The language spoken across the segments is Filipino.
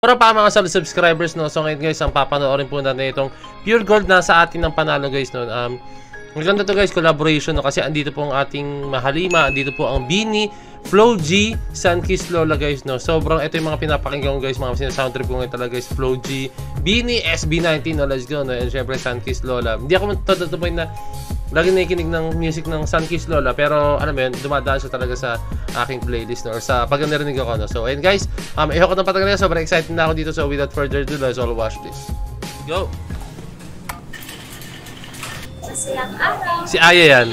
Pero pa mga subscribers, no? So ngayon guys, ang papanoorin po natin itong Pure Gold na sa atin ng panalo guys, no? Maganda to guys, collaboration, no? Kasi andito po ang ating Mahalima, andito po ang Bini, Flow G, Sunkiss Lola guys, no? Sobrang, ito yung mga pinapakinggan ko guys, mga sinasound trip ko ngayon talaga guys, Flow G, Bini, SB19, no? Let's go, no? And syempre Sunkiss Lola. Hindi ako matutupin na lagi nakikinig ng music ng Sunkiss Lola, pero ano mo yun, dumadaan siya talaga sa aking playlist, no? Or sa pag narinig ako, no? So ayun guys, ihok ko ng patagal na, sobrang excited na ako dito. So without further ado, let's all watch this. Go! Si Aya yan.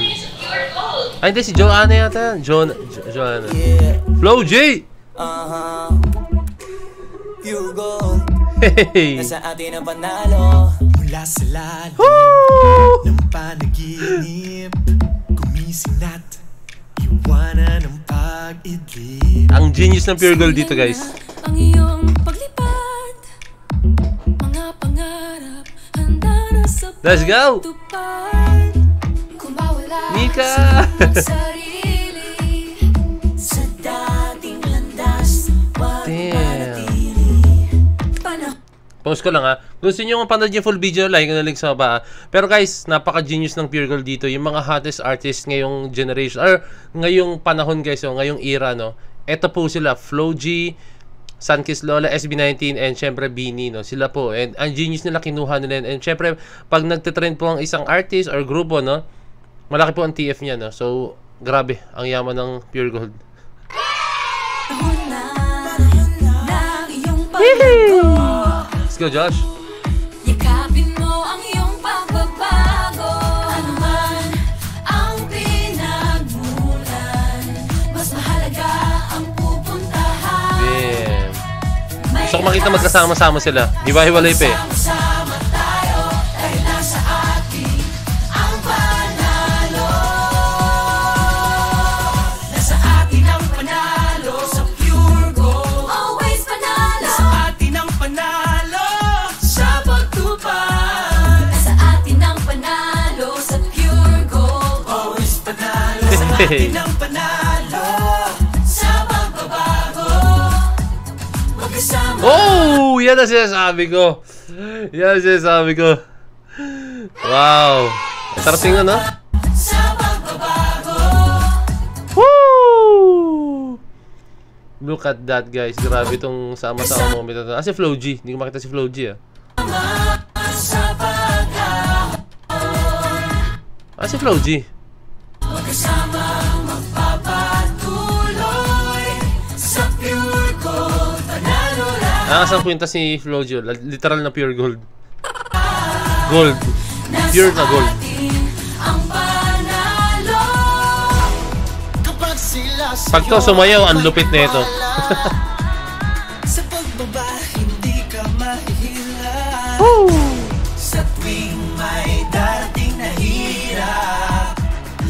Ay hindi, si Joanna yata yan. Joanna. Flow J! Pure Gold. Hey! Nasa atin ang panalo. Mula sa lalim ng panaginip, gumising at iwanan ng pag-idlip. Ang genius ng Pure Gold dito guys. Ang iyong paglipad, mga pangarap, handa na sa Let's go! pagtupad. Kung mawala Mika! sa sarili, Sa dating landas, wag manatili. Post ko lang ha. Gusto nyo mapanood yung full video, like na link sa baba. Pero guys, napaka-genius ng Pure Gold dito. Yung mga hottest artists ngayong generation, or ngayong panahon guys, o ngayong era, no? Ito po sila, Flow G, Sunkiss Lola, SB19, and syempre Bini, no? Sila po. And ang genius nila, kinuha nila. And syempre, pag nagtitrend po ang isang artist or grupo, no? Malaki po ang TF niya, no? So, grabe, ang yaman ng Pure Gold. Let's go, Josh. yakapin mo ang iyong pagbabago. Ano man ang pinagmulan, mas mahalaga ang pupuntahan. Damn. Gusto ko makita magkasama-sama sila. Di ba hiwalay pa eh? Sama tayo dahil nasa atin ang panalo. Nasa atin ang panalo sa Pure Gold. Always panalo. Nasa atin ang panalo sa pagtupad. Nasa atin ang panalo sa Pure Gold. Always panalo. Nasa atin ang panalo sa pagbabago. Magkasama. Oh! Yan ang sinasabi ko. Yan ang sinasabi ko. Wow. Sarap tingnan, no? Sa pagbabago. Woo! Look at that, guys. Grabe itong sama-sama moment na ito. Si Flow G. Hindi ko makita si Flow G, ah. Si Flow G. Magkasama magpapatuloy sa Pure Gold. Panalo lang. Nakasang kwenta si Flow G. Literal na pure gold. Gold. Pure na gold. Ang panalo. Kapag sila Pag to sumayaw, ang lupit na ito. sa pagbaba, hindi ka mahihila. Sa tuwing may dating na hirap,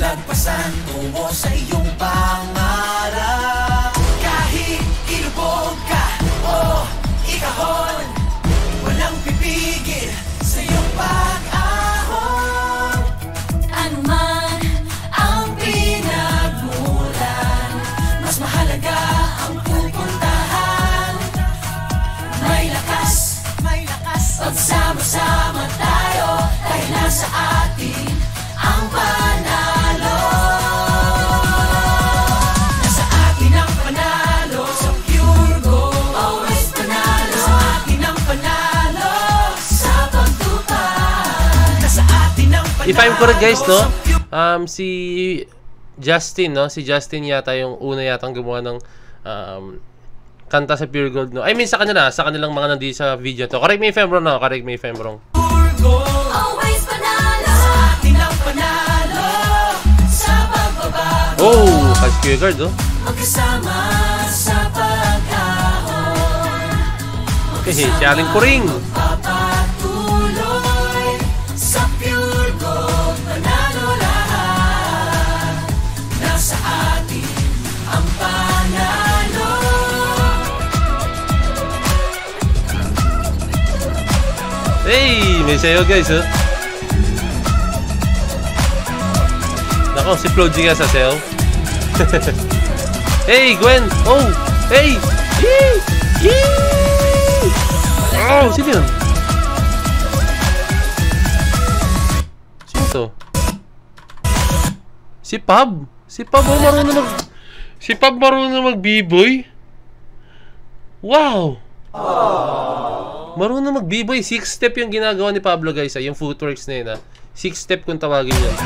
lagpasan tungo sa iyong pangarap. Kahit ilubog ka o ikahon, walang pipigil sa iyong pag-ahon. Ano man ang pinagmulan, mas mahalaga ang pupuntahan. May lakas, pagsama-sama tayo dahil nasa atin ang panalo. Nasa atin ang panalo sa Pure Gold. Always panalo. Nasa atin ang panalo sa pagtupad. Nasa atin ang panalo. If I'm correct, guys, no? Si Justin, no? Si Justin yata yung una yatang gumawa ng kanta sa Pure Gold, no? I mean, sa kanilang mga nandito sa video to. Correct me if I'm wrong, no? Correct me if I'm wrong. Pure Gold. Always panalo. Sa atin ang panalo sa pagbabago. Oh! Catch Kuya Guard, oh. Magkasama sa pag-ahon. Hehe, si Aling Kuring. Papatuloy sa Pure Gold. Panalo lahat. Nasa atin ang panalo. Hey! May sayo, guys, oh. Nako, si Flow G nga sa sayo. Hey, Gwen! Oh! Hey! Yee! Yee! Wow, sino yun? Sino to? Si Pab. Si Pab marunong mag B-boy. Wow. Marunong mag B-boy. 6-step yung ginagawa ni Pablo guys. Yung footworks na yun. 6-step kung tawagin yun.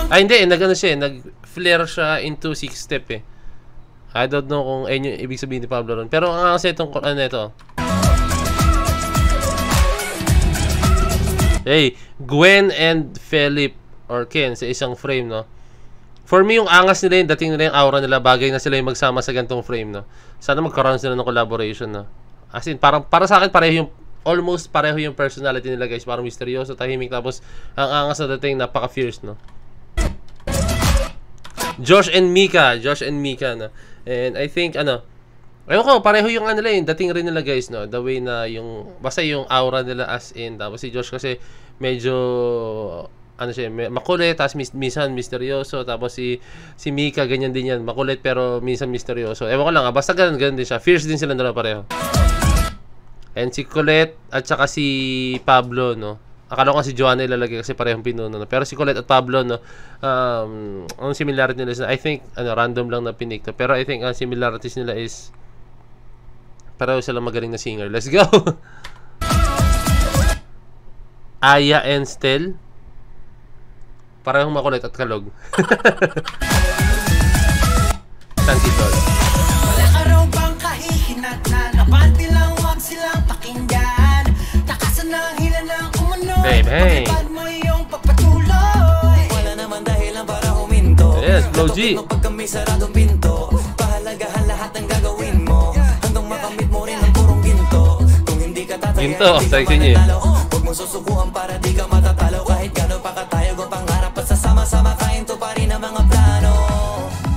Ay hindi, nag-ano siya, nag-flare siya into 6-step eh. I don't know kung ayun yung ibig sabihin ni Pablo ron. Pero ang kasi itong, ano ito. Hey, Gwen and Philip or Ken sa isang frame, no? For me, yung angas nila yung dating nila yung aura nila, bagay na sila yung magsama sa gantong frame, no? Sana magkaroon sila ng collaboration, no? As in, parang, para sa akin, pareho yung, almost pareho yung personality nila, guys. Parang misteryoso, tahimik, tapos ang angas na dating, napaka-fierce, no? Josh and Mika, no? And I think, ano, ayun ko, pareho yung ano nila, yung dating rin nila, guys, no? The way na yung, basta yung aura nila as in, tapos si Josh kasi medyo, ano siya, makulit, tapos minsan misteryoso, tapos si Mika, ganyan din yan, makulit pero minsan misteryoso. Ewan ko lang, basta ganun din siya. Fierce din sila nila pareho. And si Colette at saka si Pablo, no? Akala ko si Joanna ilalagay kasi parehong pinuno, no? Pero si Colette at Pablo, no? Ang similarity nila is, I think, ano, random lang na pinik to. Pero I think ang similarities nila is pareho silang magaling na singer. Let's go! Aya and Stel. Parehong makulit at kalog. Thank you, Tol. Wala ka raw bang kahihinat na napanti lang wag silang pakinggan. Takasan na hila ng umano. Hey. Pagkipad mo yung pagpatuloy. Wala naman dahilan para huminto. Yes, Flo G. Pag kami saradong pinto, pahalagahan lahat ng gagawin mo. Hanggang makamit mo rin ang purong ginto. Kung hindi ka tataya, Ginto, hindi ka mananalo. Huwag mo susukuhan para di ka matatalo. Kahit gano'n pa katayog ang pangarap at sasama-sama kain to pa rin ang mga plano.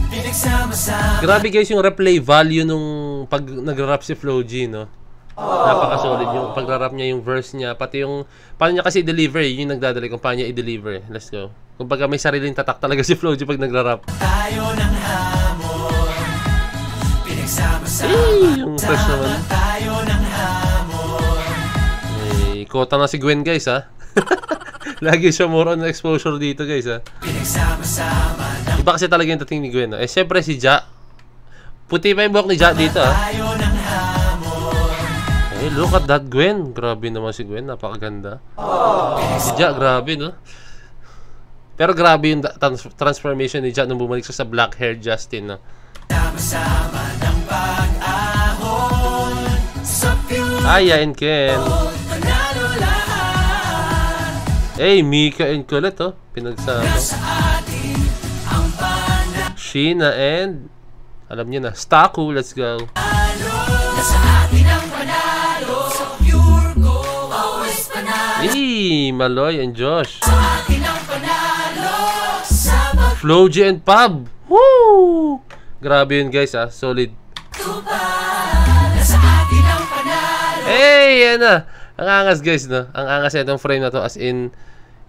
Pinagsama-sama. Grabe guys yung replay value nung pag nagra-rap si Flo G, no? Napaka-solid yung pagra-rap niya, yung verse niya, pati yung paano niya kasi i-deliver, yun yung nagdadali kung paano niya i-deliver. Let's go. Kumbaga may sariling tatak talaga si Flo G pag nagra-rap. Tayo ng hamon. Pinagsama-sama. Yung fresh naman. Tayo ng hamon. Kota na si Gwen guys, ha? Lagi siya more on exposure dito guys, ha? Pinagsama-sama. Iba kasi talaga yung dating ni Gwen, no? Eh syempre si Ja, puti pa yung buhok ni Ja dito, ha? Tayo ng hamon. Eh look at that Gwen. Grabe naman si Gwen, napakaganda. Si Ja, grabe, no? Pero grabe yung transformation ni Ja nung bumalik siya sa black hair Justin, no? Sama-sama ng pag-ahon. Sa pure Aya and Ken. panalo lahat. Hey, Mika and Colette, oh. Pinagsama. Sa atin ang panalo. Sheena and, alam niyo na, Staku. Let's go. Nasa atin ang panalo. Sa pure gold. Always panalo. Hey, Maloy and Josh. Sa atin ang panalo. Sa Flo G and Pab. Woo! Grabe yun guys, ah. Solid. pagtupad. Nasa atin ang panalo. Hey, yan na. Ang angas guys, no? Ang angas itong frame na to. As in,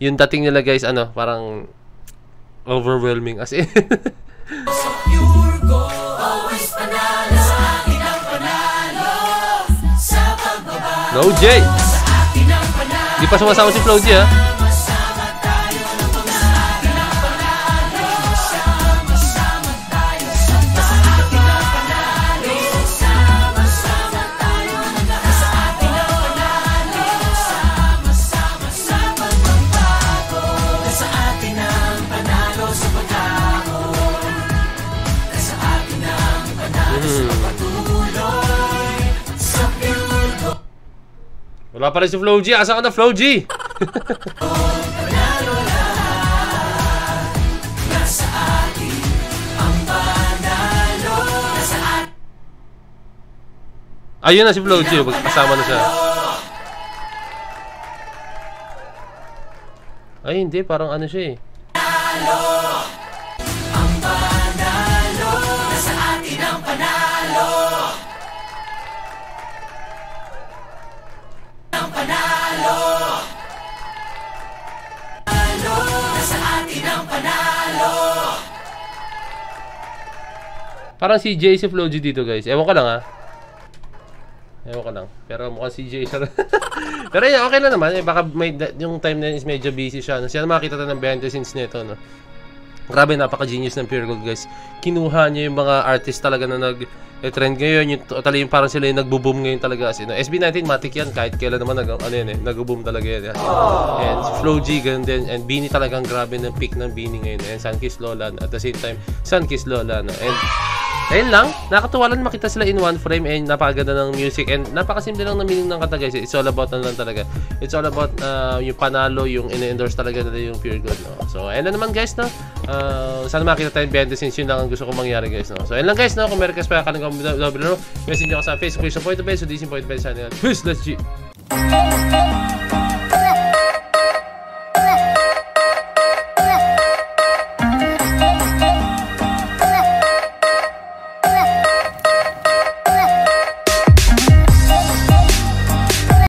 yung dating nila guys, ano, parang overwhelming. As in. Sa pure gold. Always panalo. Sa atin ang panalo. Sa pagbaba. No J. Sa atin ang panalo. Di pa sumasama si Flo G, ha? Sama tayo ng mga atin ang panalo. Sama-sama tayo. Sa atin ang panalo. Sama-sama tayo ng lahat. Sa atin ang panalo. Sama-sama sa pagbabago. Sa atin ang panalo sa pag-ahon. Sa atin ang panalo sa patuloy. Sa pure gold. Wala pa rin si Flo G. Asa ka na, Flo G? Panalo lahat. Nasa atin ang panalo. Nasa atin Ayun na si Flo G. Kasama na siya. Ay, hindi. Parang ano siya, eh. ang panalo. Nasa atin ang panalo. Ang panalo. Parang si Jay si Flo G dito guys. Ewan ko lang ha. Ewan ko lang. Pero mukhang si Jay siya. Pero yeah, okay lang naman. Baka yung time na is medyo busy siya. Siya na makita tayo ng behind the scenes nito. No? Grabe, napaka-genius ng Pure Gold guys. Kinuha niya yung mga artist talaga na nag-trend ngayon. Yung parang sila yung nagbo-boom ngayon talaga. SB19, matik yan. Kahit kailan naman nag-boom talaga yan. And Flo G, ganun din. And Beanie talagang grabe ng peak ng Beanie ngayon. And Sunkiss Lola. At the same time, Sunkiss Lola. No? And ayun lang, nakakatuwa lang makita sila in one frame and napakaganda ng music and napakasimple lang ng meaning ng kanta guys. It's all about lang talaga. It's all about yung panalo, yung in-endorse talaga nila yung Pure Gold. No? So ayun lang naman guys, no? Sana makita tayo behind the scenes, yun lang ang gusto kong mangyari guys. No? So ayun lang guys, no? Kung meron ka pa kalang message nyo ako sa Facebook, so point to base, so DC point to base channel. Peace, let's G!